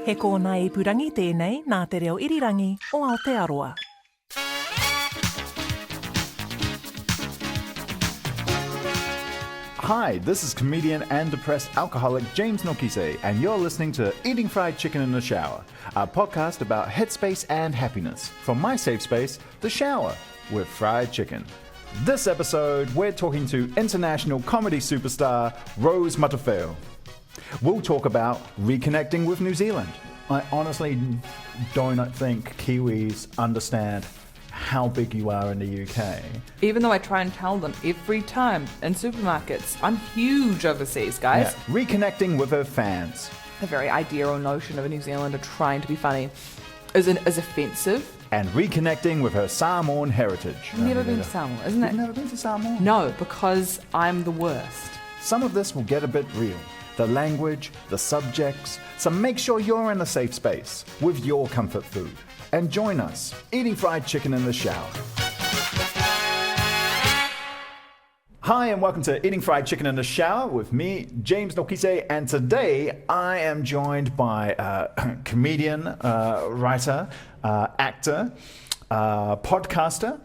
He kōna ipurangi tēnei nā te reo irirangi o Aotearoa. Hi, this is comedian and depressed alcoholic James Nokise, and you're listening to Eating Fried Chicken in the Shower, a podcast about headspace and happiness. From my safe space, the shower, with fried chicken. This episode, we're talking to international comedy superstar Rose Matafeo. We'll talk about reconnecting with New Zealand. I honestly don't think Kiwis understand how big you are in the UK. Even though I try and tell them every time in supermarkets, I'm huge overseas, guys. Yeah. Reconnecting with her fans. The very idea or notion of a New Zealander trying to be funny is offensive. And reconnecting with her Samoan heritage. I've never been to Samoa, isn't it? You've never been to Samoa? No, because I'm the worst. Some of this will get a bit real. The language, the subjects. So make sure you're in a safe space with your comfort food. And join us, eating fried chicken in the shower. Hi, and welcome to Eating Fried Chicken in the Shower with me, James Nokise, and today I am joined by comedian, writer, actor, podcaster.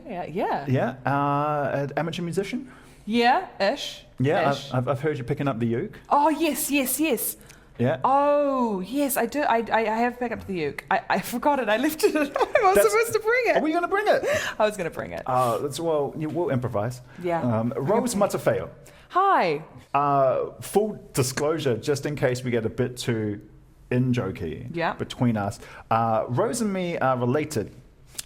Yeah. Amateur musician. Yeah, ish. Yeah, ish. I've heard you picking up the uke. Oh, yes. Yeah. Oh, yes, I do. I have picked up the uke. I forgot it. I left it at home. I was supposed to bring it. Are we going to bring it? I was going to bring it. We'll improvise. Yeah. Rose Matafeo. Hi. Full disclosure, just in case we get a bit too in-jokey between us. Rose and me are related.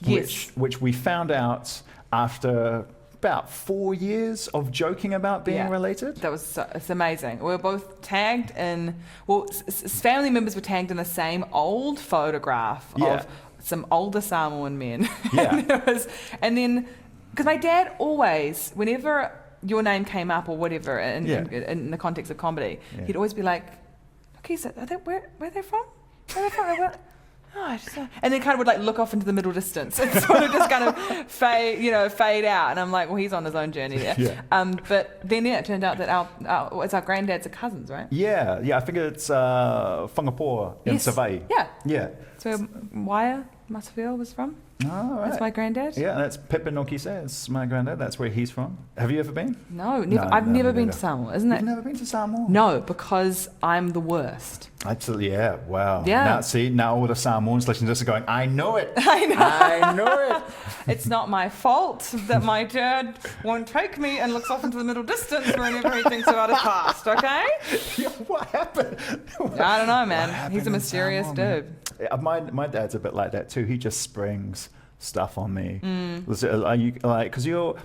Yes. Which we found out after about 4 years of joking about being related. It's amazing. We were both tagged in, family members were tagged in the same old photograph of some older Samoan men. Yeah. and then, because my dad always, whenever your name came up or whatever in the context of comedy, he'd always be like, okay, so where are they from? Where are they from? And then kind of would like look off into the middle distance and sort of just kind of fade out. And I'm like, well, he's on his own journey there. Yeah. But then it turned out that it's our granddads are cousins, right? Yeah. I think it's Whangapoa in Savai. Yeah. So where Matafeo was from. Oh, right. That's my granddad. Yeah, that's Pepe Nokise. It's my granddad. That's where he's from. Have you ever been? No, never. I've never been to Samoa, isn't it? You've never been to Samoa? No, because I'm the worst. Absolutely, yeah. Wow. Yeah. Now all the Samoans listening to this are going, I know it. I know it. It's not my fault that my dad won't take me and looks off into the middle distance whenever he thinks about his past, okay? Yeah, what happened? I don't know, man. He's a mysterious dude. Yeah, my dad's a bit like that too. He just springs stuff on me. Are you like, because you're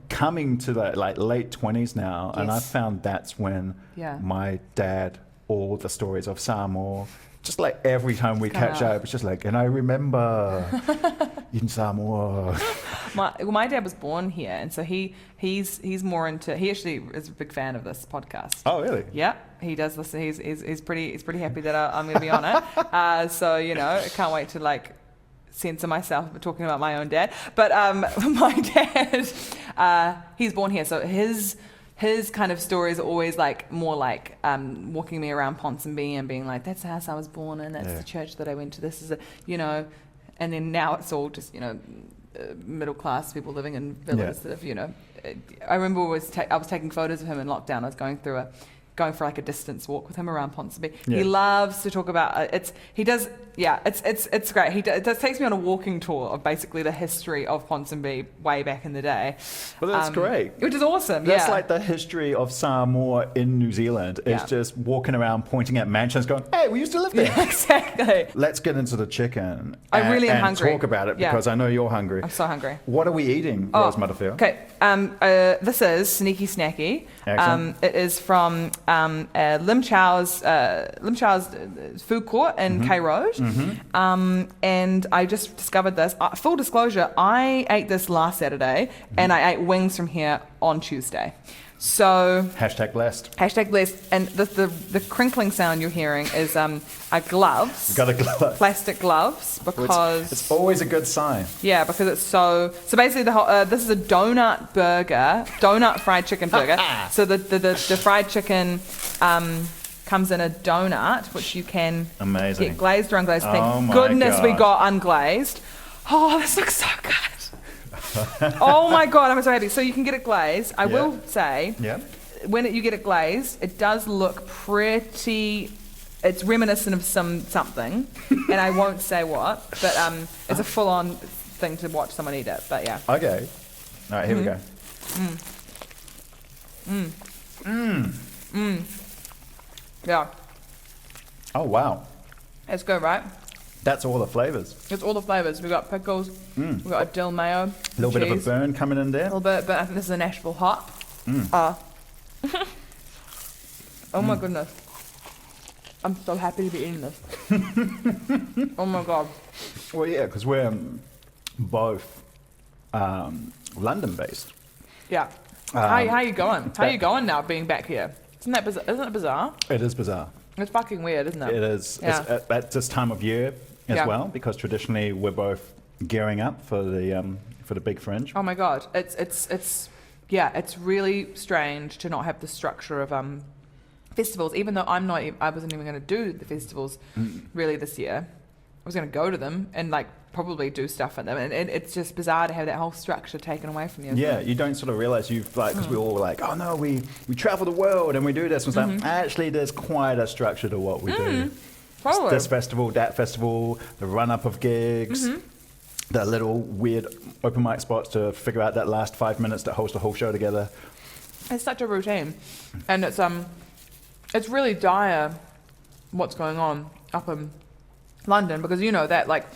coming to the like late 20s now, and I found that's when my dad, all the stories of Samoa, just like every time we catch up, it's just like, and I remember in Samoa. My dad was born here, and so he's more into. He actually is a big fan of this podcast. Oh, really? Yeah, he does listen. He's pretty happy that I'm going to be on it. So I can't wait to like censor myself talking about my own dad. But my dad, he's born here, so his kind of stories are always like more like walking me around Ponsonby and being like, that's the house I was born in, that's the church that I went to, this is and then now it's all just middle class people living in villas that have I remember I was taking photos of him in lockdown. I was going for like a distance walk with him around Ponsonby. He loves to talk about it's great. It takes me on a walking tour of basically the history of Ponsonby way back in the day. Well, that's great. Which is awesome. That's like the history of Samoa in New Zealand. It's just walking around pointing at mansions going, hey, we used to live there. Yeah, exactly. Let's get into the chicken. I really am hungry. Talk about it because I know you're hungry. I'm so hungry. What are we eating, Rose Matafeo? Okay. This is Sneaky Snacky. It is from Lim Chow's food court in K Road. And I just discovered this. Full disclosure, I ate this last Saturday and I ate wings from here on Tuesday. So #blessed. And the crinkling sound you're hearing is gloves. You got a glove. Plastic gloves, because it's always a good sign. Yeah, because it's so basically the whole this is a donut fried chicken burger. So the fried chicken comes in a donut, which you can Amazing. get glazed or unglazed. Oh Thank my goodness we gosh. got unglazed. Oh, this looks so good. Oh my God, I'm so happy. So you can get it glazed. I will say, Yeah. when you get it glazed, it does look pretty. It's reminiscent of something, and I won't say what, but it's a full-on thing to watch someone eat it. But yeah. Okay. All right, here we go. Yeah, Oh, wow. it's good, right? That's all the flavors. It's all the flavors. We've got pickles, we've got a dill mayo, A little bit of a burn coming in there. a little bit, but I think this is a Nashville hot. Oh my goodness. I'm so happy to be eating this. Oh my God. Well, yeah, because we're both London-based. Yeah. How you going? How you going now being back here? Isn't it bizarre? It is bizarre. It's fucking weird, isn't it? It is. Yeah. It's at this time of year as Yeah. well, because traditionally we're both gearing up for the big fringe. Oh my God. It's really strange to not have the structure of festivals, even though I wasn't even going to do the festivals really this year. I was going to go to them and like probably do stuff at them, and it's just bizarre to have that whole structure taken away from you. Yeah, you don't sort of realize you've like, because we all were like, oh no, we travel the world and we do this. And it's like, actually, there's quite a structure to what we do. Totally. This festival, that festival, the run-up of gigs, the little weird open mic spots to figure out that last 5 minutes that holds the whole show together. It's such a routine, and it's really dire what's going on up in London, because you know that like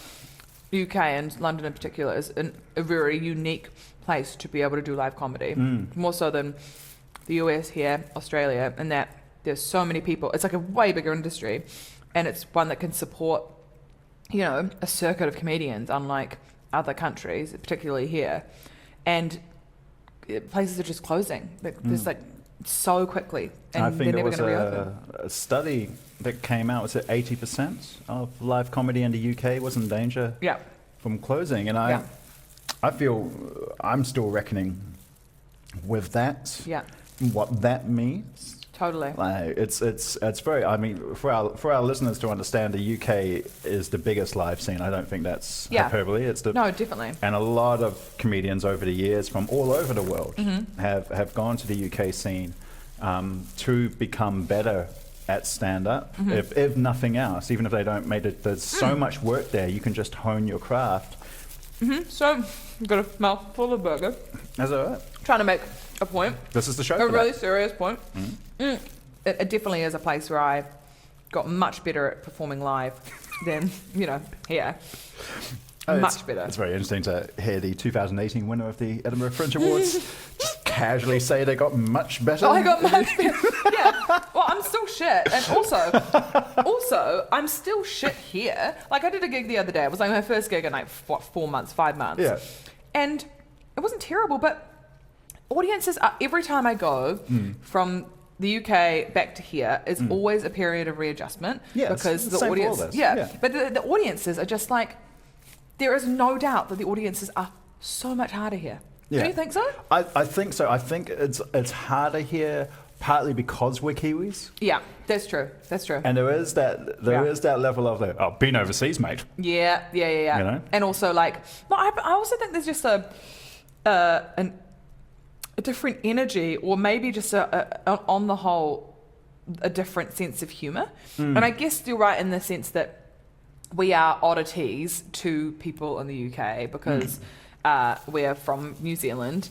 UK and London in particular is a very unique place to be able to do live comedy, more so than the US here, Australia, and that there's so many people. It's like a way bigger industry, and it's one that can support, you know, a circuit of comedians, unlike other countries, particularly here. And places are just closing. There's like so quickly, and I think they're there never was going to reopen. a study that came out, was it 80% of live comedy in the UK was in danger Yeah. from closing, and Yeah. I feel I'm still reckoning with that. Yeah. What that means. Totally. Like, it's very. I mean, for our listeners to understand, the UK is the biggest live scene. I don't think that's hyperbole. It's the No, definitely. and a lot of comedians over the years from all over the world have gone to the UK scene to become better at stand-up, if nothing else. Even if they don't make it, there's so much work there. You can just hone your craft. So, I've got a mouthful of burger. That's all right. Trying to make a point. This is the show. A for really that. serious point. It definitely is a place where I got much better at performing live than, you know, here. Much better. It's very interesting to hear the 2018 winner of the Edinburgh Fringe Awards just casually say they got much better. Oh, I got much better. Yeah. Well, I'm still shit. And also, I'm still shit here. Like, I did a gig the other day. It was like my first gig in like, 5 months. Yeah. And it wasn't terrible, but audiences, every time I go from the UK back to here is always a period of readjustment. Yeah, because it's the same for all audience, of us. yeah. But the audiences are just like, there is no doubt that the audiences are so much harder here. Yeah. Do you think so? I think so. I think it's harder here, partly because we're Kiwis. Yeah, that's true. That's true. And there is that level of like, oh, been overseas, mate. Yeah. You know? And also like, no, I also think there's just a different energy, or maybe just on the whole, a different sense of humour. And I guess you're right in the sense that we are oddities to people in the UK because we're from New Zealand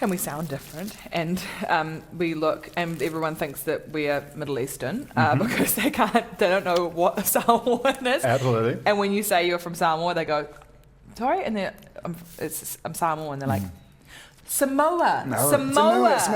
and we sound different, and we look, and everyone thinks that we are Middle Eastern because they don't know what Samoan is. Absolutely. And when you say you're from Samoa, they go, sorry, and I'm Samoan, and they're like, Samoa.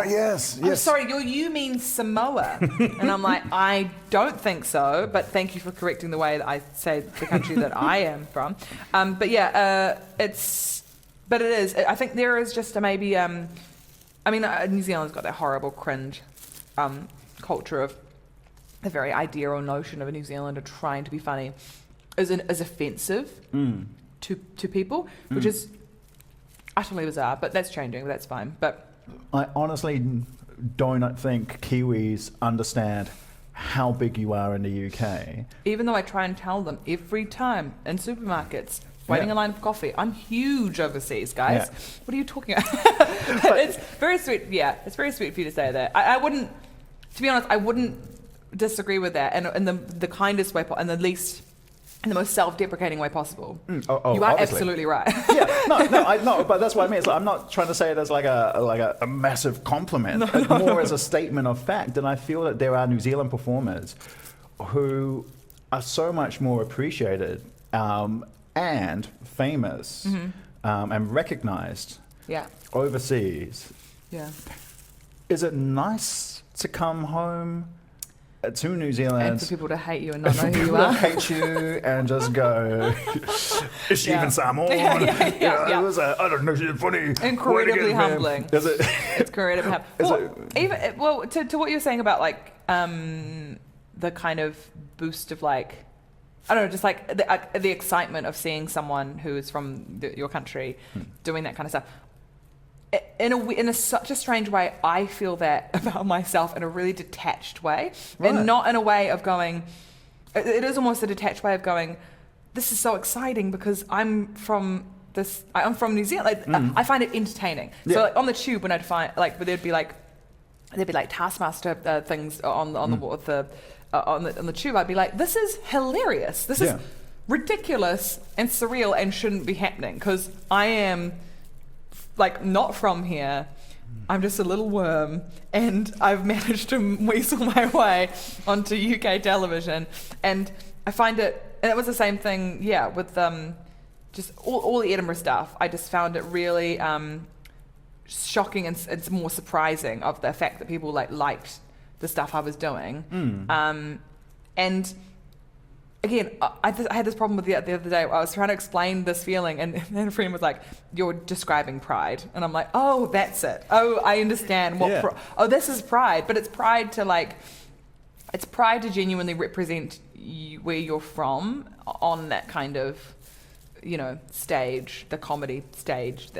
Yes. I'm sorry, you mean Samoa. And I'm like, I don't think so, but thank you for correcting the way that I say the country that I am from. But yeah, it is. I think there is just maybe, New Zealand's got that horrible cringe culture of the very idea or notion of a New Zealander trying to be funny is offensive to people, which is utterly bizarre, but that's changing. But that's fine. But I honestly don't think Kiwis understand how big you are in the UK. Even though I try and tell them every time in supermarkets, waiting in line for coffee, I'm huge overseas, guys. Yeah. What are you talking about? It's very sweet. Yeah, it's very sweet for you to say that. I wouldn't, to be honest, I wouldn't disagree with that, and in the kindest way, and the most self-deprecating way possible. You are obviously. absolutely right. No, but that's what I mean. It's like, I'm not trying to say it as like a massive compliment. It's more as a statement of fact. And I feel that there are New Zealand performers who are so much more appreciated and famous and recognised overseas. Yeah. Is it nice to come home to New Zealand and for people to hate you and not know who you people are? to hate you and just go, is she even Samoan? Yeah. It was I don't know, she's funny. Incredibly humbling. Is it? It's incredibly humbling. Well, to what you're saying about like the kind of boost of like, I don't know, just like the excitement of seeing someone who is from your country doing that kind of stuff. In such a strange way, I feel that about myself in a really detached way, and not in a way of going. It is almost a detached way of going, this is so exciting because I'm from New Zealand. I find it entertaining. So like, on the tube when I'd find like, there'd be like Taskmaster things on the tube. I'd be like, this is hilarious. This is ridiculous and surreal and shouldn't be happening because I am like not from here. I'm just a little worm and I've managed to weasel my way onto UK television, and I find it, and it was the same thing with just all the Edinburgh stuff. I just found it really shocking and more surprising of the fact that people liked the stuff I was doing. And again, I had this problem with the other day. I was trying to explain this feeling, and then a friend was like, "You're describing pride," and I'm like, "Oh, that's it. Oh, I understand what. This is pride, but it's pride to genuinely represent where you're from on that kind of, stage, the comedy stage,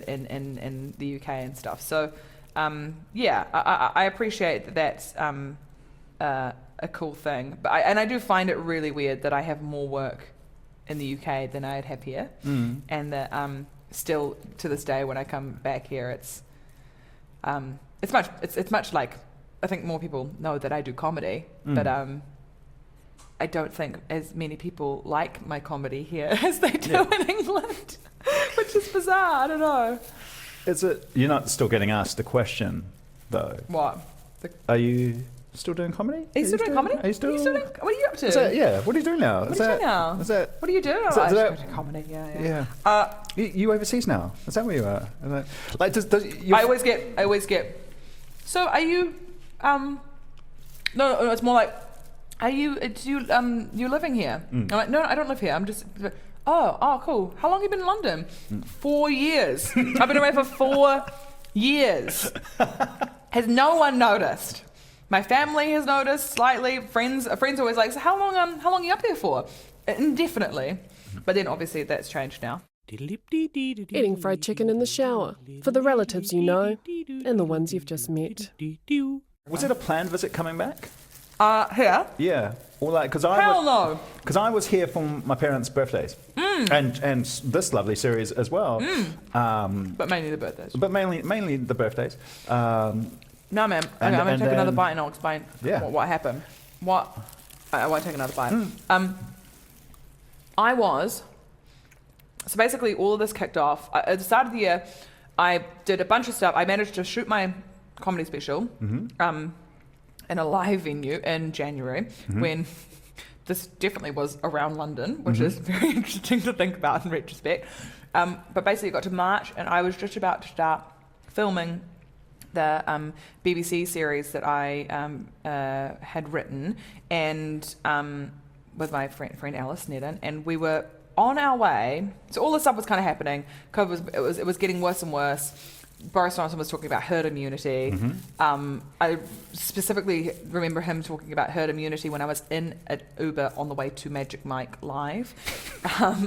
in the UK and stuff. So, I appreciate that that's a cool thing, but I do find it really weird that I have more work in the UK than I'd have here, and that still to this day when I come back here, it's much like, I think more people know that I do comedy, but I don't think as many people like my comedy here as they do in England, which is bizarre. I don't know. You're not still getting asked the question though? What? Are you still doing comedy? Are you still doing comedy? Are you still doing? What are you up to? What are you doing now? What are you doing now? What are you doing? Is that comedy? Yeah. You overseas now? Is that where you are? I always get. So are you? No, it's more like, are you? You're living here? I'm like, no, I don't live here. I'm just. Oh, cool. How long have you been in London? 4 years. I've been away for 4 years. Has no one noticed? My family has noticed slightly. Friends always like, so how long are you up here for? Indefinitely. But then obviously that's changed now. Eating fried chicken in the shower for the relatives you know and the ones you've just met. Was it a planned visit coming back? Here? Yeah. Or no. Because I was here for my parents' birthdays, and this lovely series as well. But mainly the birthdays. But mainly the birthdays. No, ma'am. Okay, I'm going to take another bite and I'll explain what happened. I won't take another bite. So basically all of this kicked off. At the start of the year, I did a bunch of stuff. I managed to shoot my comedy special in a live venue in January when this definitely was around London, which is very interesting to think about in retrospect. But basically it got to March and I was just about to start filming the BBC series that I had written, and with my friend Alice Nedden, and we were on our way. So all this stuff was kind of happening. COVID was getting worse and worse. Boris Johnson was talking about herd immunity. I specifically remember him talking about herd immunity when I was in an Uber on the way to Magic Mike Live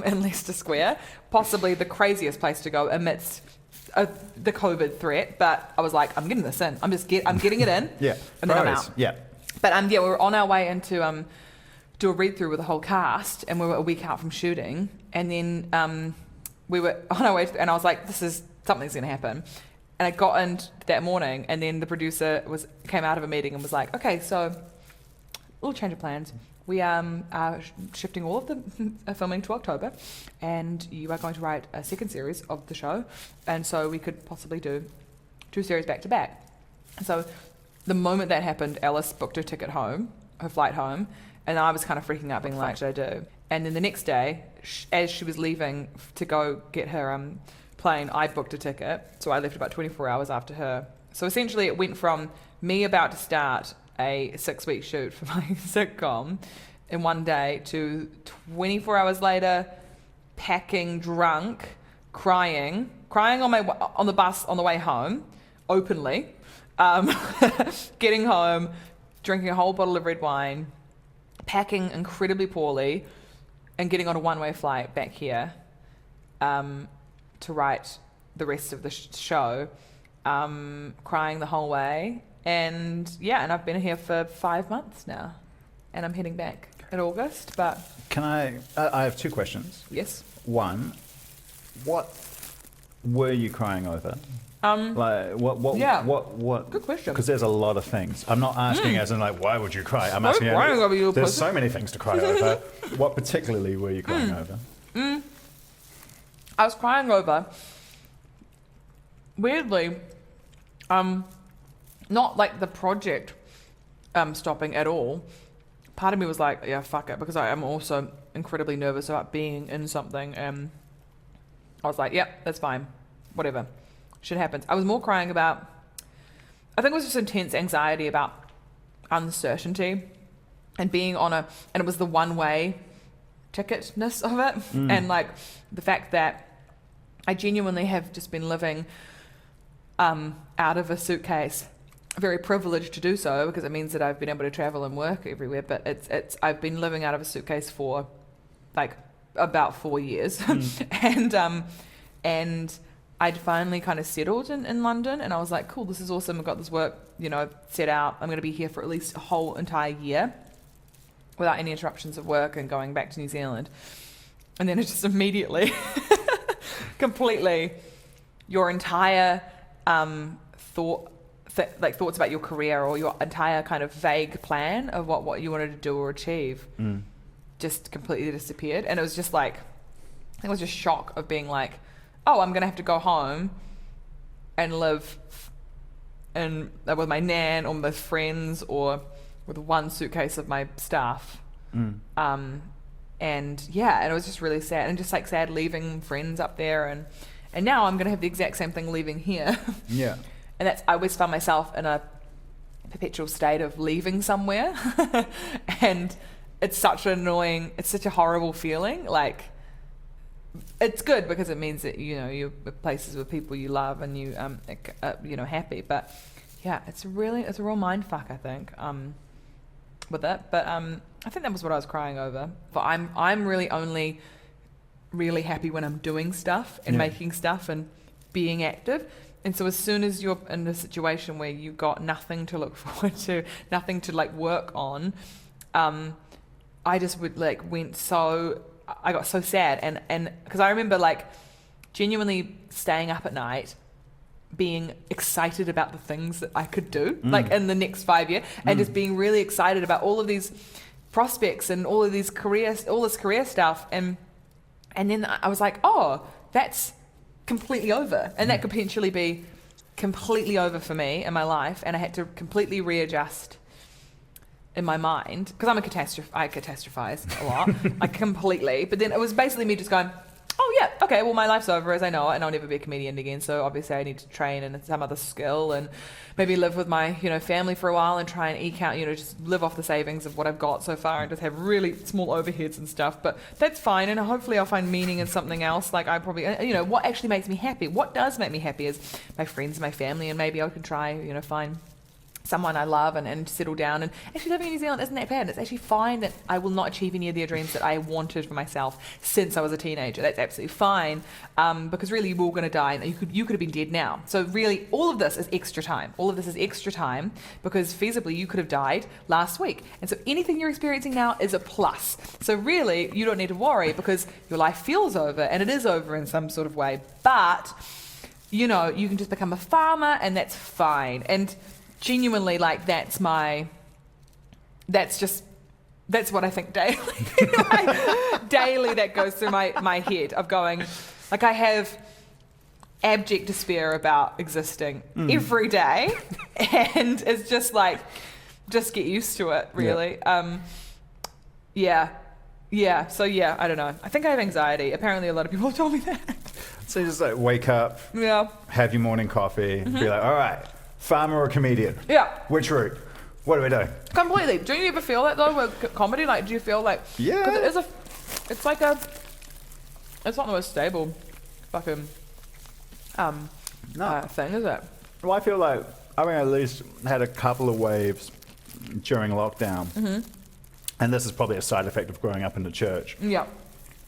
in Leicester Square, possibly the craziest place to go amidst the COVID threat, but I was like, I'm getting this in. I'm getting it in. Yeah. And then I'm out. Yeah. But we were on our way into do a read through with the whole cast, and we were a week out from shooting, and then we were on our way, and I was like, something's going to happen. And I got in that morning, and then the producer came out of a meeting and was like, okay, so little change of plans. We are shifting all of the filming to October, and you are going to write a second series of the show, and so we could possibly do 2 series back to back. So the moment that happened, Alice booked her ticket home, her flight home, and I was kind of freaking out, being like, what should I do? And then the next day, as she was leaving to go get her plane, I booked a ticket, so I left about 24 hours after her. So essentially it went from me about to start a 6-week shoot for my sitcom in one day to 24 hours later, packing, drunk, crying on the bus on the way home, openly, getting home, drinking a whole bottle of red wine, packing incredibly poorly, and getting on a one-way flight back here to write the rest of the show, crying the whole way. And I've been here for 5 months now, and I'm heading back in August. But Can I have 2 questions. yes, One, what were you crying over? What? Yeah. What? Good question. Because there's a lot of things. I'm not asking as in like, why would you cry? I'm asking. crying over you, There's pussy. so many things to cry over. What particularly were you crying over? I was crying over, weirdly, not like the project stopping at all. Part of me was like, yeah, fuck it, because I am also incredibly nervous about being in something. And I was like, yep, that's fine, whatever, shit happens. I was more crying about, I think it was just intense anxiety about uncertainty and being on and it was the one-way ticketness of it, and like the fact that I genuinely have just been living out of a suitcase, very privileged to do so, because it means that I've been able to travel and work everywhere, but I've been living out of a suitcase for like about 4 years. And I'd finally kind of settled in London, and I was like, cool, this is awesome, I've got this work, set out, I'm going to be here for at least a whole entire year without any interruptions of work and going back to New Zealand. And then it just immediately completely your entire thoughts about your career or your entire kind of vague plan of what you wanted to do or achieve just completely disappeared. And it was just like, I think it was just shock of being like, oh, I'm going to have to go home and live with my nan or with friends or with one suitcase of my stuff. And it was just really sad, and just like sad leaving friends up there, and now I'm going to have the exact same thing leaving here. Yeah. And I always found myself in a perpetual state of leaving somewhere. And it's such a horrible feeling. Like, it's good because it means that, you're with places with people you love and you, happy. But yeah, it's a real mind fuck, I think, with it. But I think that was what I was crying over. But I'm really only really happy when I'm doing stuff and making stuff and being active. And so as soon as you're in a situation where you've got nothing to look forward to, nothing to like work on, I just would I got so sad. And because I remember like genuinely staying up at night, being excited about the things that I could do like in the next 5 years, and just being really excited about all of these prospects and all this career stuff. And then I was like, oh, that's completely over, and that could potentially be completely over for me in my life, and I had to completely readjust in my mind because I catastrophize a lot, like completely. But then it was basically me just going, oh yeah, okay, well my life's over as I know it, and I'll never be a comedian again, so obviously I need to train in some other skill and maybe live with my family for a while and try and eke out, just live off the savings of what I've got so far and just have really small overheads and stuff. But that's fine, and hopefully I'll find meaning in something else. Like I probably, what actually makes me happy, what does make me happy is my friends and my family, and maybe I can try find someone I love and settle down. And actually living in New Zealand isn't that bad. It's actually fine that I will not achieve any of the dreams that I wanted for myself since I was a teenager. That's absolutely fine, because really we're all going to die, and you could have been dead now. So really all of this is extra time. All of this is extra time because feasibly you could have died last week. And so anything you're experiencing now is a plus. So really you don't need to worry because your life feels over, and it is over in some sort of way. But, you know, you can just become a farmer, and that's fine. And genuinely, like, that's what I think daily. Daily that goes through my head of going, like, I have abject despair about existing every day, and it's just like, just get used to it, really. Yeah. So yeah, I don't know. I think I have anxiety. Apparently a lot of people have told me that. So you just like wake up, have your morning coffee, be like, all right, farmer or comedian? Yeah. Which route? What do we do? Completely. Do you ever feel that though with comedy? Like, do you feel like? Yeah. Because it's not the most stable fucking thing, is it? Well, I feel like I at least had a couple of waves during lockdown, and this is probably a side effect of growing up in the church. Yeah.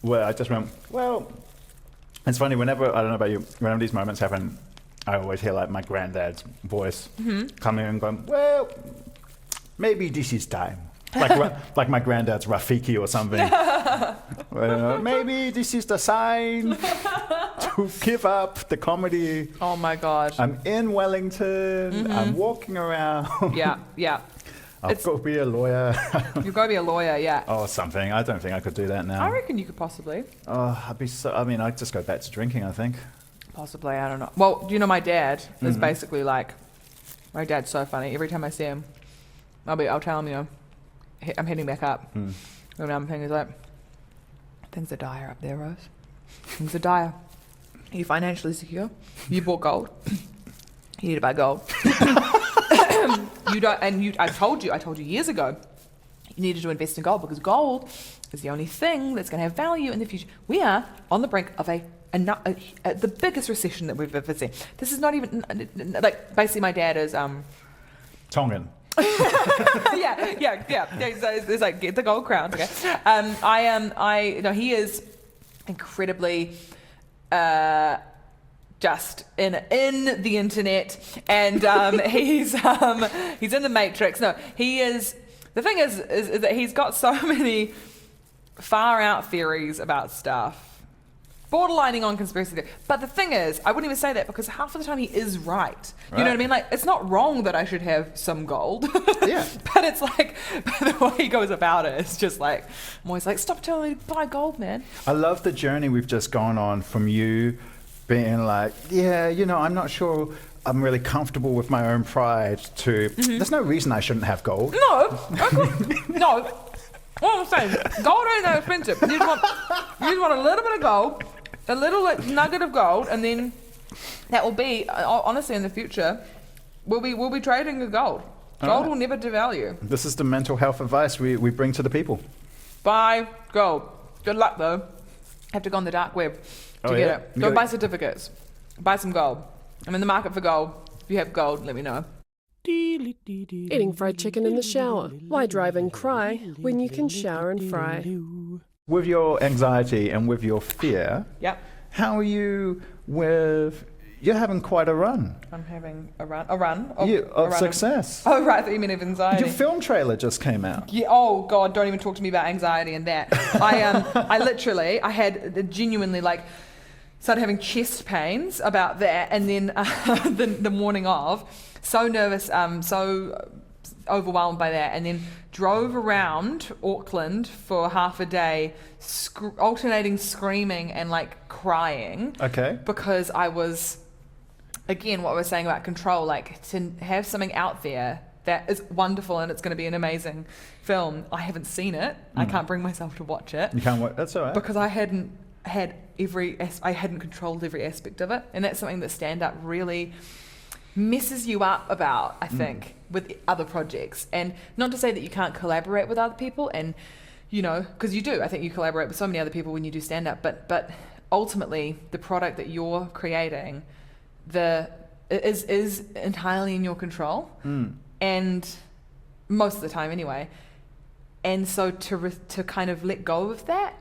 Where I just went, well, it's funny. Whenever, I don't know about you, whenever these moments happen, I always hear like my granddad's voice coming in and going, well, maybe this is time. Like my granddad's Rafiki or something. Maybe this is the sign to give up the comedy. Oh my God. I'm in Wellington. I'm walking around. Yeah. I've got to be a lawyer. You've got to be a lawyer, yeah. Oh, something. I don't think I could do that now. I reckon you could possibly. I'd just go back to drinking, I think. Possibly, I don't know. Well, do you know my dad is basically like, my dad's so funny. Every time I see him, I'll tell him, you know, I'm heading back up. And I'm thinking, he's like, things are dire up there, Rose. Things are dire. Are you financially secure? You bought gold. You need to buy gold. You don't, and I told you years ago, you needed to invest in gold because gold is the only thing that's going to have value in the future. We are on the brink of the biggest recession that we've ever seen. This is not even like, basically my dad is Tongan. yeah. It's like, get the gold crown. Okay. He is incredibly just in the internet, and he's in the Matrix. No, he is. The thing is that he's got so many far out theories about stuff, borderlining on conspiracy theory. But the thing is, I wouldn't even say that because half of the time he is right. You know what I mean? Like, it's not wrong that I should have some gold. Yeah. But it's like, the way he goes about it, it's just like, I'm always like, stop telling me to buy gold, man. I love the journey we've just gone on from you being like, yeah, you know, I'm not sure I'm really comfortable with my own pride to, there's no reason I shouldn't have gold. No. What I'm saying, gold ain't that expensive. You just want a little bit of gold, a little nugget of gold, and then that will be, honestly, in the future, we'll be trading the gold. Gold will never devalue. This is the mental health advice we bring to the people. Buy gold. Good luck, though. Have to go on the dark web to get it. Go buy certificates. Buy some gold. I'm in the market for gold. If you have gold, let me know. Eating fried chicken in the shower. Why drive and cry when you can shower and fry? With your anxiety and with your fear, how are you with... You're having quite a run. I'm having a run of success. Oh, right. I thought you meant of anxiety. Your film trailer just came out. Yeah. Oh, God. Don't even talk to me about anxiety and that. I had genuinely started having chest pains about that. And then the morning of, so nervous, so overwhelmed by that. And then drove around Auckland for half a day, alternating screaming and crying. Okay. Because I was... Again, what we're saying about control, to have something out there that is wonderful and it's going to be an amazing film. I haven't seen it. I can't bring myself to watch it. You can't watch. That's all right. Because I hadn't controlled every aspect of it, and that's something that stand-up really messes you up about. I think with other projects, and not to say that you can't collaborate with other people, and because you do. I think you collaborate with so many other people when you do stand-up, but ultimately the product that you're creating. Is entirely in your control. and most of the time anyway. And so to kind of let go of that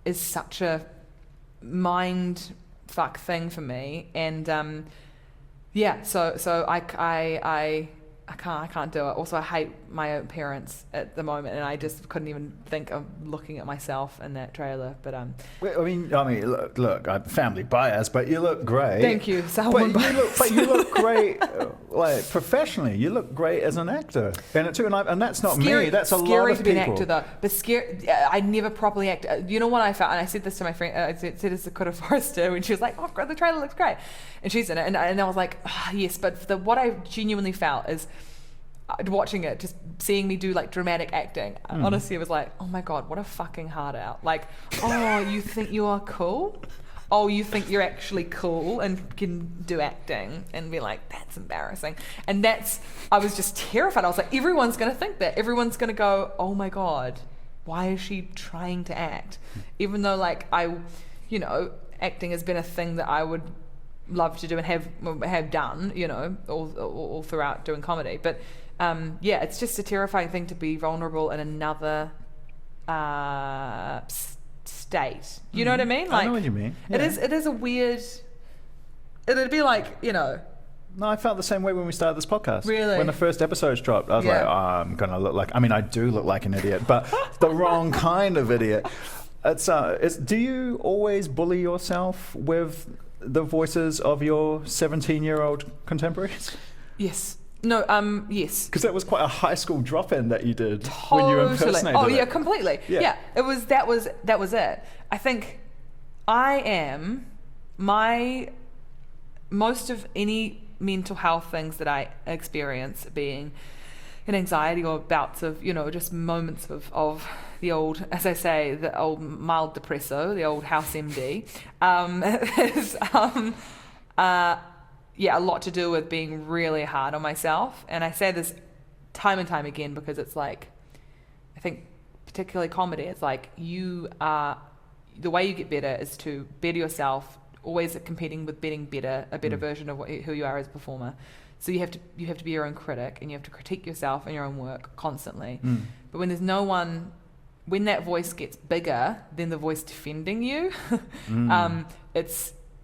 is such a mind fuck thing for me. And so I can't do it. Also, I hate my own parents at the moment, and I just couldn't even think of looking at myself in that trailer. But I mean, look, I'm family bias, but you look great. Thank you, but you look great, like professionally. You look great as an actor, and that's not me. That's a lot of people. Scary to be an actor, though. But scary. I never properly act. You know what I felt, and I said this to my friend. I said this to Kura Forrester when she was like, "Oh, God, the trailer looks great," and she's in it, and I was like, oh, "Yes," but what I genuinely felt is, watching it, just seeing me do like dramatic acting, honestly, it was like, oh my God, what a fucking hard out. Like, oh, you think you are cool? Oh, you think you're actually cool and can do acting? And be like, that's embarrassing. And I was just terrified. I was like, everyone's going to think that. Everyone's going to go, oh my God, why is she trying to act? Even though like acting has been a thing that I would love to do and have done, all throughout doing comedy. But it's just a terrifying thing to be vulnerable in another state. You know what I mean? Like, I know what you mean. Yeah. It is a weird. It'd be like, No, I felt the same way when we started this podcast. Really? When the first episodes dropped, I was like, I'm gonna look like. I mean, I do look like an idiot, but the wrong kind of idiot. Do you always bully yourself with the voices of your 17-year-old contemporaries? Yes. No, yes. Because that was quite a high school drop-in that you did when you impersonated Oh, it. yeah, completely. Yeah. That was it. I think I am most of any mental health things that I experience, being an anxiety or bouts of, just moments of the old, as I say, the old mild depresso, the old house MD, is a lot to do with being really hard on myself. And I say this time and time again because it's like, I think particularly comedy, it's like the way you get better is to better yourself, always competing with being better, a better version of who you are as a performer. So you have to be your own critic, and you have to critique yourself and your own work constantly. But when there's no one, when that voice gets bigger than the voice defending you, and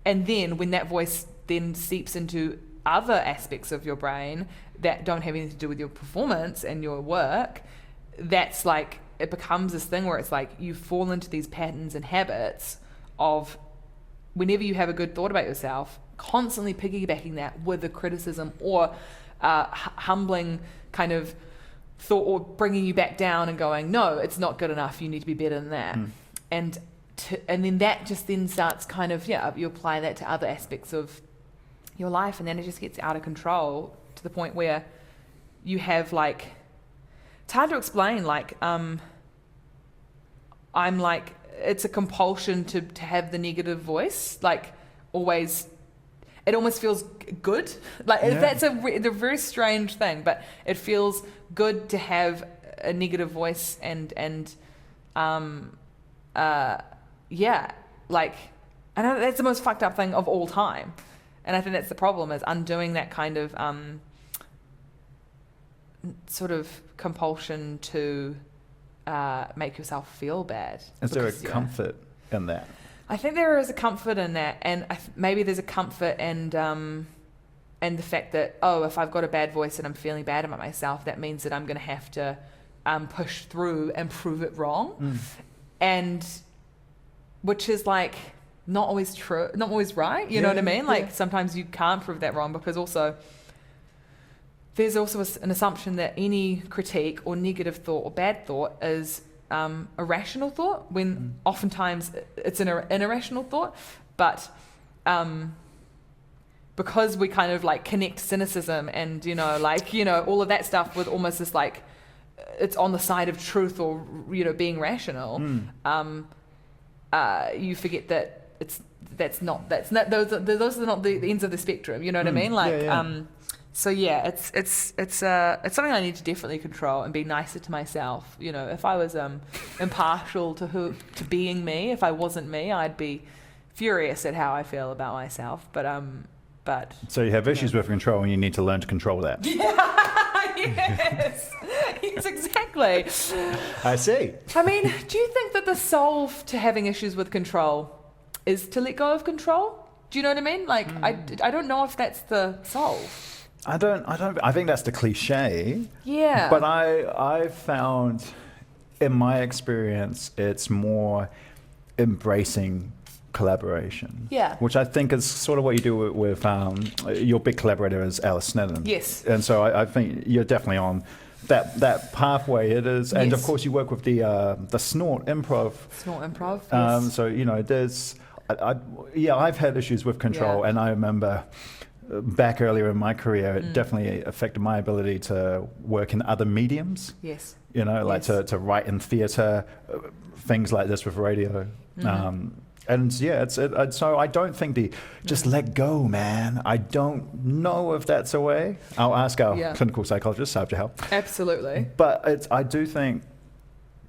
then when that voice then seeps into other aspects of your brain that don't have anything to do with your performance and your work, that's like, it becomes this thing where it's like you fall into these patterns and habits of, whenever you have a good thought about yourself, constantly piggybacking that with a criticism or humbling kind of thought, or bringing you back down and going, no, it's not good enough, you need to be better than that. And then that just then starts kind of, you apply that to other aspects of your life, and then it just gets out of control to the point where you have like, it's hard to explain, like I'm like, it's a compulsion to have the negative voice, like always. It almost feels good, like that's a very strange thing, but it feels good to have a negative voice and like, I know that's the most fucked up thing of all time. And I think that's the problem, is undoing that kind of sort of compulsion to make yourself feel bad. Is there a comfort in that? I think there is a comfort in that, and maybe there's a comfort and the fact that, if I've got a bad voice and I'm feeling bad about myself, that means that I'm going to have to push through and prove it wrong, and which is like not always true, not always right. You know what I mean? Like sometimes you can't prove that wrong, because also there's also an assumption that any critique or negative thought or bad thought is a rational thought, when oftentimes it's an irrational thought. But because we kind of like connect cynicism and all of that stuff with almost this like, it's on the side of truth or being rational, you forget that those are not the ends of the spectrum. You know what I mean? Like so it's something I need to definitely control and be nicer to myself. If I was impartial to being me, if I wasn't me, I'd be furious at how I feel about myself. But so you have issues with control, and you need to learn to control that. Yes, exactly. I see. I mean, do you think that the solve to having issues with control is to let go of control? Do you know what I mean? Like, I don't know if that's the solve. I think that's the cliche. Yeah. But I've found, in my experience, it's more embracing collaboration. Yeah. Which I think is sort of what you do with your big collaborator is Alice Snedden. Yes. And so I think you're definitely on that pathway. It is, and Yes. of course you work with the Snort Improv. Snort Improv. Yes. So there's, I've had issues with control, Yeah. and I remember back earlier in my career, it definitely affected my ability to work in other mediums. Yes. Like Yes. to write in theatre, things like this with radio. And yeah, so I don't think just let go, man. I don't know if that's a way. I'll ask our clinical psychologist, Sabja help. Absolutely. But I do think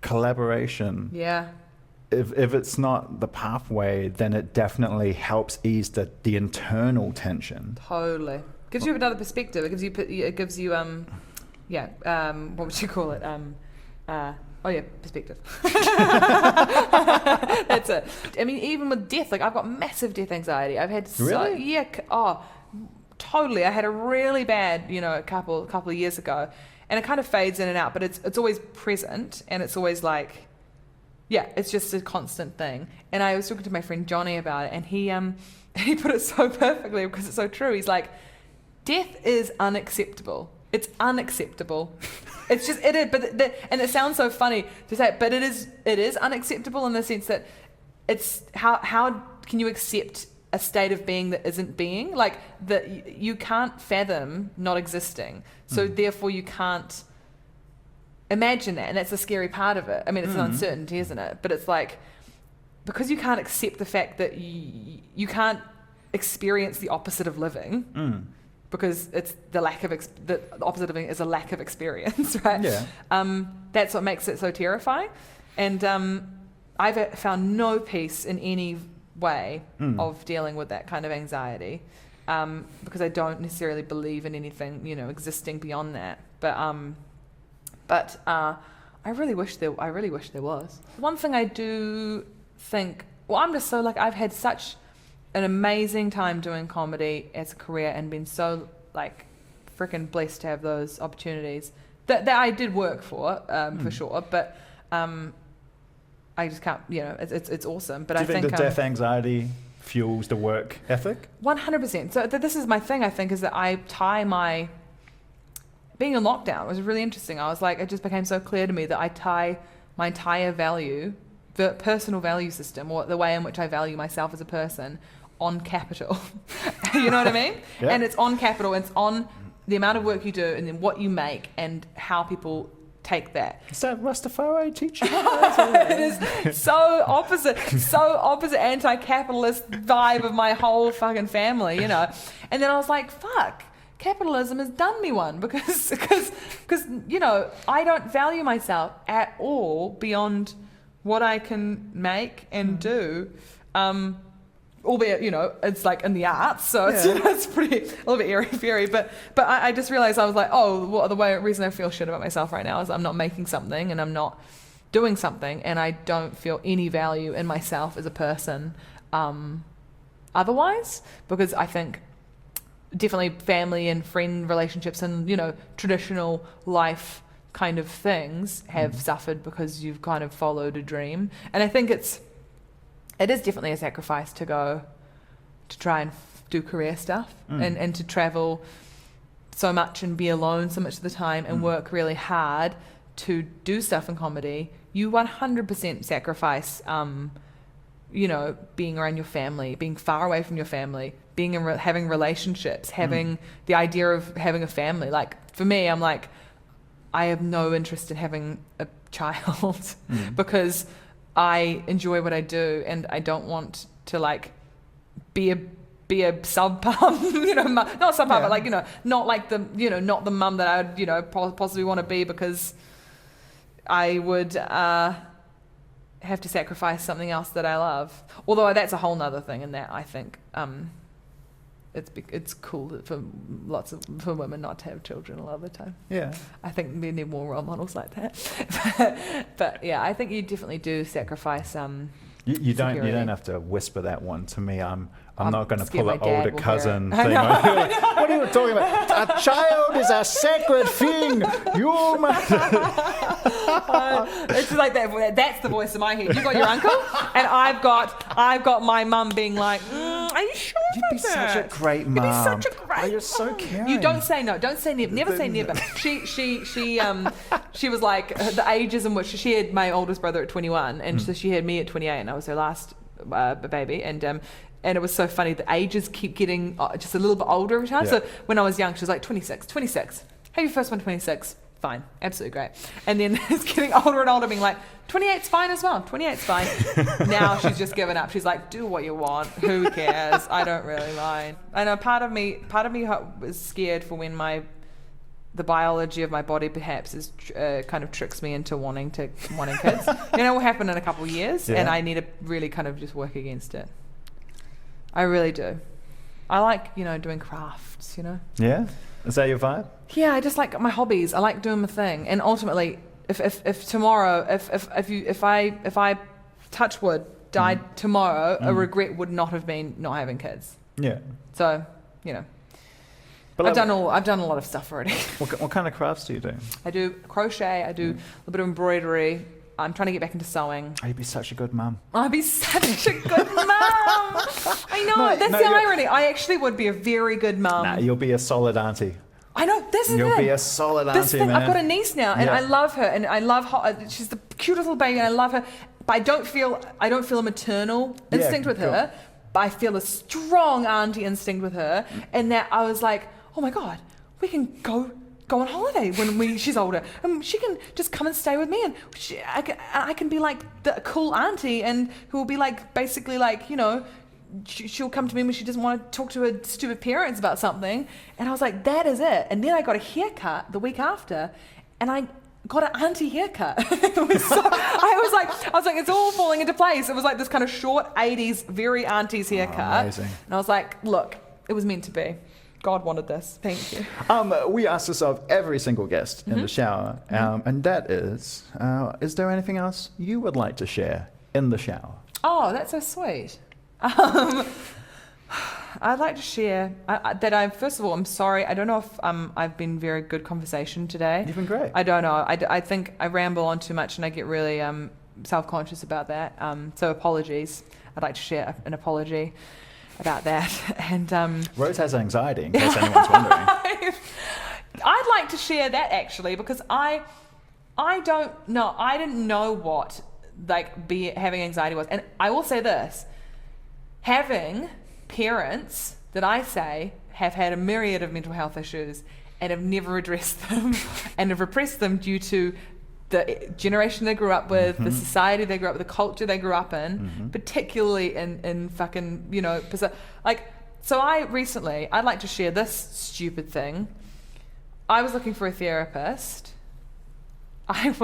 collaboration. Yeah. If it's not the pathway, then it definitely helps ease the internal tension. Totally. Gives you another perspective. It gives you what would you call it? Perspective. That's it. I mean, even with death, like I've got massive death anxiety. I've had Really? totally. I had a really bad, a couple of years ago, and it kind of fades in and out, but it's always present, and it's always like, it's just a constant thing. And I was talking to my friend Johnny about it, and he put it so perfectly because it's so true. He's like, death is unacceptable. It's unacceptable. It's just it is, and it sounds so funny to say, but it is unacceptable in the sense that it's how can you accept a state of being that isn't being, like that you can't fathom not existing, so therefore you can't imagine that, and that's the scary part of it. I mean, it's an uncertainty, isn't it? But it's like, because you can't accept the fact that you can't experience the opposite of living. Because it's the opposite of it is a lack of experience, right? Yeah. That's what makes it so terrifying. And I've found no peace in any way of dealing with that kind of anxiety, because I don't necessarily believe in anything, existing beyond that. But I really wish there was. One thing I do think, I'm just so I've had such an amazing time doing comedy as a career and been so freaking blessed to have those opportunities that I did work for sure, but I just can't, it's awesome. But do you think the death anxiety fuels the work ethic? 100%. So this is my thing, I think, is that I tie being in lockdown was really interesting. I was like, it just became so clear to me that I tie my entire the personal value system, or the way in which I value myself as a person, on capital. You know what I mean? Yeah. And it's on capital, it's on the amount of work you do, and then what you make, and how people take that. Is that Rastafari teaching? It is so opposite anti-capitalist vibe of my whole fucking family, And then I was like, fuck, capitalism has done me one, because I don't value myself at all beyond what I can make and do. Albeit, it's in the arts, so it's pretty, a little bit airy-fairy, but I just realized, I was like, the reason I feel shit about myself right now is I'm not making something, and I'm not doing something, and I don't feel any value in myself as a person otherwise, because I think definitely family and friend relationships and, traditional life kind of things have suffered because you've kind of followed a dream. And I think it is definitely a sacrifice to go to try and do career stuff and to travel so much and be alone so much of the time and work really hard to do stuff in comedy. You 100% sacrifice, being around your family, being far away from your family, being having relationships, having the idea of having a family. Like, for me, I'm like, I have no interest in having a child because I enjoy what I do, and I don't want to be a sub mum, not sub mum, but not like the, not the mum that I would, possibly want to be, because I would have to sacrifice something else that I love. Although that's a whole nother thing, in that I think it's cool for for women not to have children a lot of the time. Yeah. I think we need more role models like that. but yeah, I think you definitely do sacrifice You don't security. have to whisper that one to me. I'm not going to scared pull an my dad older will hear cousin it. thing. What are you talking about? A child is a sacred thing. You must. It's just like that. That's the voice in my head. You got your uncle, and I've got my mum being like, "Are you sure?" You'd be such a great mum. You'd be such a great. Oh, you're so caring. You don't say no. Don't say never. Never say never. She was like the ages in which she had my oldest brother at 21, and so she had me at 28, and I was her last baby, and it was so funny. The ages keep getting just a little bit older every time. Yeah. So when I was young, she was like 26. Have your first one 26. Fine, absolutely great. And then it's getting older and older, being like, 28's fine as well. 28's fine. Now she's just given up. She's like, do what you want. Who cares? I don't really mind. I know part of me was scared for when the biology of my body perhaps is kind of tricks me into wanting kids. It will happen in a couple of years, and I need to really kind of just work against it. I really do. I like, doing crafts, Yeah? Is that your vibe? Yeah, I just like my hobbies. I like doing my thing. And ultimately, if tomorrow, if I touch wood, died tomorrow, a regret would not have been not having kids. Yeah. So, But I've done a lot of stuff already. What kind of crafts do you do? I do crochet. I do a little bit of embroidery. I'm trying to get back into sewing. Oh, you'd be such a good mum. I'd be such a good mum. I know. That's the irony. I actually would be a very good mum. Nah, you'll be a solid auntie. I know. This is You'll it. be a solid This auntie, thing, man. I've got a niece now, and Yeah. I love her, and I love her. She's the cutest little baby, and I love her. But I don't feel a maternal instinct with her. But I feel a strong auntie instinct with her, and that I was like, oh my god, we can go on holiday when she's older. She can just come and stay with me, and I can be like the cool auntie, and who will be like basically like she'll come to me when she doesn't want to talk to her stupid parents about something. And I was like, that is it. And then I got a haircut the week after, and I got an auntie haircut. It was so, I was like, it's all falling into place. It was like this kind of short 80s, very aunties haircut. Amazing. And I was like, look, it was meant to be. God wanted this. Thank you. We ask this of every single guest in the shower, and that is there anything else you would like to share in the shower? Oh, that's so sweet. I'd like to share first of all, I'm sorry. I don't know if I've been very good conversation today. You've been great. I don't know. I think I ramble on too much, and I get really self-conscious about that. So apologies. I'd like to share an apology about that. And Rose has anxiety, in case anyone's wondering. I'd like to share that actually, because I don't know. I didn't know what having anxiety was, and I will say this. Having parents that I say have had a myriad of mental health issues and have never addressed them and have repressed them due to the generation they grew up with, the society they grew up with, the culture they grew up in, particularly in fucking, so I'd like to share this stupid thing. I was looking for a therapist. I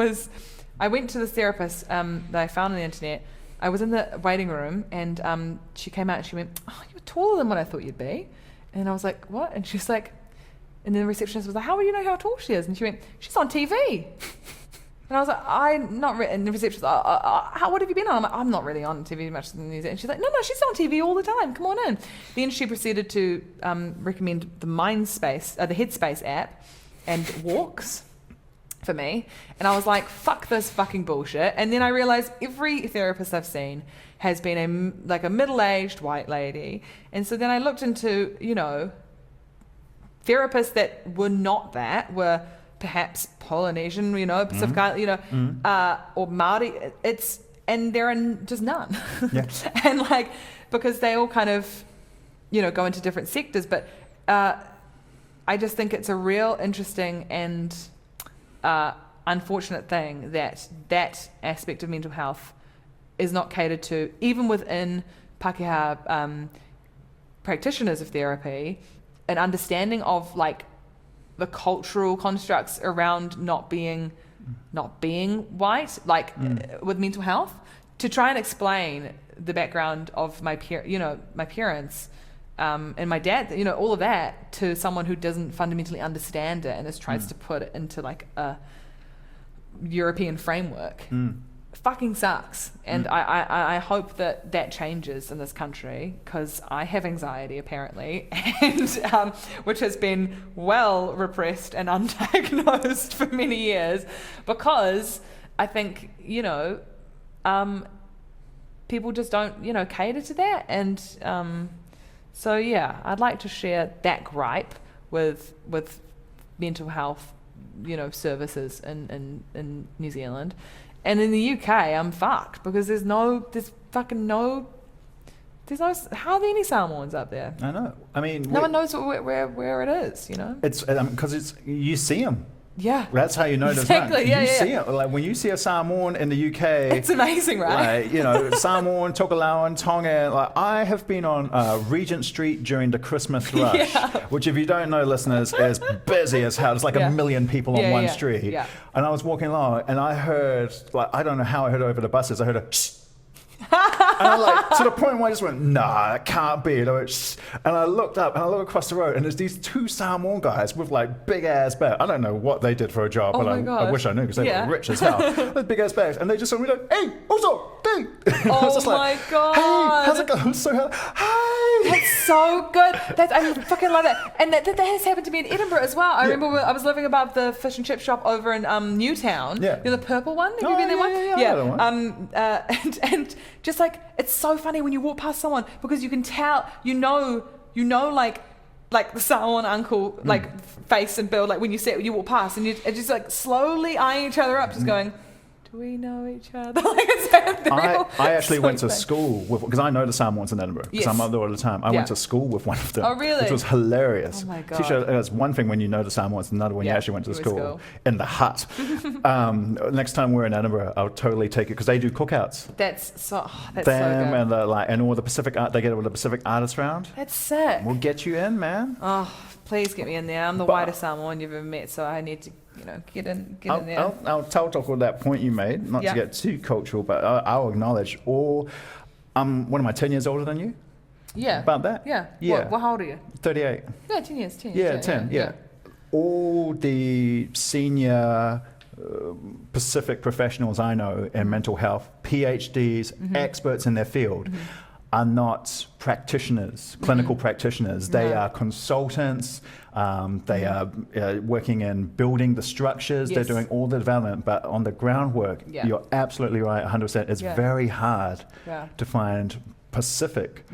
went to this therapist that I found on the internet. I was in the waiting room, and she came out and she went, oh, you're taller than what I thought you'd be. And I was like, what? And she's like, and then the receptionist was like, how do you know how tall she is? And she went, she's on TV. And I was like, I'm not really, and the receptionist was like, what have you been on? I'm like, I'm not really on TV much in New Zealand. And she's like, no, she's on TV all the time. Come on in. Then she proceeded to recommend the the Headspace app and walks for me. And I was like, fuck this fucking bullshit. And then I realized every therapist I've seen has been a middle-aged white lady. And so then I looked into, therapists that were not that, were perhaps Polynesian, Pacific Island, or Maori. And there are just none. Yeah. And because they all kind of, go into different sectors. But I just think it's a real interesting and unfortunate thing that aspect of mental health is not catered to, even within Pākehā practitioners of therapy, an understanding of the cultural constructs around not being white, with mental health, to try and explain the background of my parents and my dad, you know, all of that to someone who doesn't fundamentally understand it and just tries to put it into like a European framework. Fucking sucks. And I hope that changes in this country, because I have anxiety apparently, and which has been well repressed and undiagnosed for many years, because I think, you know, people just don't, you know, cater to that. And so yeah, I'd like to share that gripe with mental health, you know, services in New Zealand. And in the UK, I'm fucked, because there's no, how are there any Samoans up there? I know. I mean, no one knows where it is, you know? It's because you see them. Yeah. That's how you know there's exactly. none. Yeah, you see it. Like when you see a Samoan in the UK, it's amazing, right? Like, you know, Samoan, Tokelauan, Tongan. Like I have been on Regent Street during the Christmas rush, which, if you don't know, listeners, is busy as hell. There's like a million people on one street. Yeah. And I was walking along, and I heard, like, I don't know how I heard it over the buses. I heard a shh. And I like, to the point where I just went, nah, it can't be. And I looked up, and I looked across the road, and there's these two Samoan guys with like big ass bags. I don't know what they did for a job, but I wish I knew, because they were rich as hell. With big ass bags, and they just saw me like, hey, what's up? Hey. Oh my god! Hey, how's it going? So hi. That's so good. I fucking love that. And that has happened to me in Edinburgh as well. I remember I was living above the fish and chip shop over in Newtown. Yeah. You know, the purple one? Have you been there one? Yeah. And just like, it's so funny when you walk past someone, because you can tell, you know, like the Samoan uncle, like face and build, like when you walk past, and you're just like slowly eyeing each other up, just going, do we know each other? I actually went to school with, because I know the Samoans in Edinburgh, because I'm up there all the time. I went to school with one of them. Oh, really? Which was hilarious. Oh my god. It's one thing when you know the Samoans, another when you actually went to school in the hut. Next time we're in Edinburgh, I'll totally take it, because they do cookouts. That's so good. And and all the Pacific art, they get it with the Pacific Artist Round. That's sick. We'll get you in, man. Oh, please get me in there. I'm the whitest Samoan you've ever met, so I need to, you know, get in there. I'll TAUTOKO that point you made, not to get too cultural, but I'll acknowledge all. What am I, 10 years older than you? Yeah. About that? Yeah. What, how old are you? 38. Yeah, 10 years. 10 years. Yeah, 10. Yeah. All the senior Pacific professionals I know in mental health, PhDs, experts in their field, are not practitioners, clinical practitioners. They are consultants. They are working in building the structures. They're doing all the development, but on the groundwork, you're absolutely right, 100%. It's very hard to find Pacific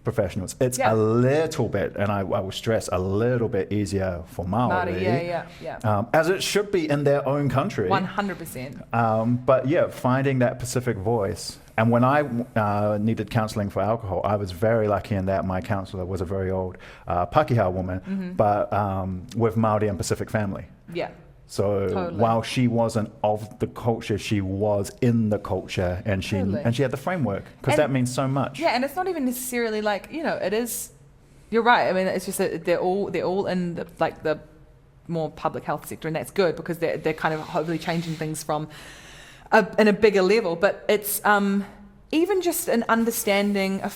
professionals. It's a little bit, and I will stress, a little bit easier for Maori. As it should be in their own country. 100%. But yeah, finding that Pacific voice. And when I needed counselling for alcohol, I was very lucky in that my counsellor was a very old Pakeha woman, but with Māori and Pacific family. Yeah. So while she wasn't of the culture, she was in the culture, and she had the framework, because that means so much. Yeah, and it's not even necessarily like, you know, it is. You're right. I mean, it's just that they're all in the more public health sector, and that's good, because they're kind of hopefully changing things from in a bigger level. But it's even just an understanding of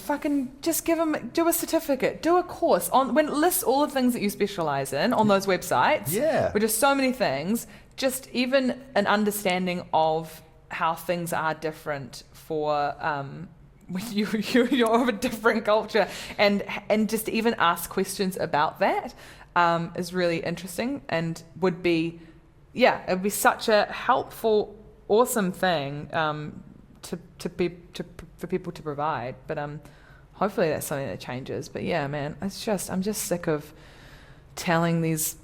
just do a certificate, do a course list all the things that you specialize in on those websites. Yeah. Which are so many things. Just even an understanding of how things are different for when you're of a different culture, and just to even ask questions about that is really interesting, and would be such a helpful, awesome thing for people to provide. But hopefully that's something that changes. But yeah, man, I'm just sick of telling these,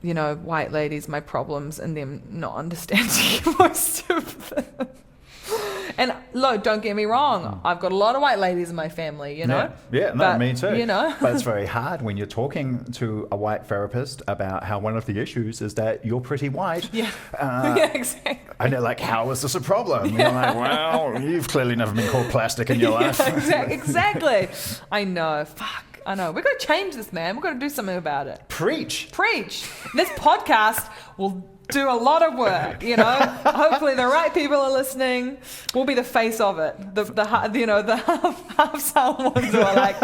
you know, white ladies my problems and them not understanding most of them. And look, don't get me wrong, I've got a lot of white ladies in my family, you know. Me too. You know, but it's very hard when you're talking to a white therapist about how one of the issues is that you're pretty white. Yeah. Exactly. And they're like, "How is this a problem?" And you're like, "Well, you've clearly never been called plastic in your life." Exactly. I know. Fuck. I know. We've got to change this, man. We've got to do something about it. Preach. This podcast will do a lot of work, you know. Hopefully the right people are listening. We'll be the face of it. The half Samoans who are like,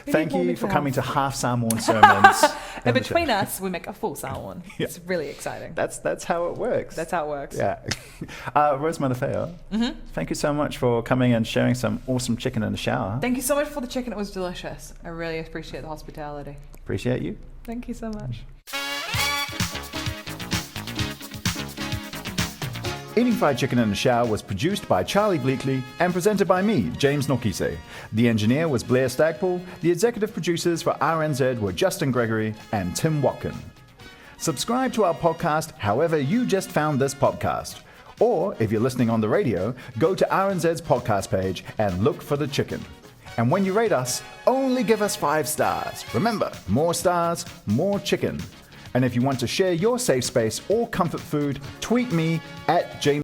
Thank you for coming to half Samoan sermons. and between us, we make a full Samoan. Yeah. It's really exciting. That's how it works. That's how it works. Yeah. Rose Matafeo, thank you so much for coming and sharing some awesome chicken in the shower. Thank you so much for the chicken. It was delicious. I really appreciate the hospitality. Appreciate you. Thank you so much. Eating Fried Chicken in the Shower was produced by Charlie Bleakley and presented by me, James Nokise. The engineer was Blair Stagpool. The executive producers for RNZ were Justin Gregory and Tim Watkin. Subscribe to our podcast however you just found this podcast. Or, if you're listening on the radio, go to RNZ's podcast page and look for the chicken. And when you rate us, only give us 5 stars. Remember, more stars, more chicken. And if you want to share your safe space or comfort food, tweet me at James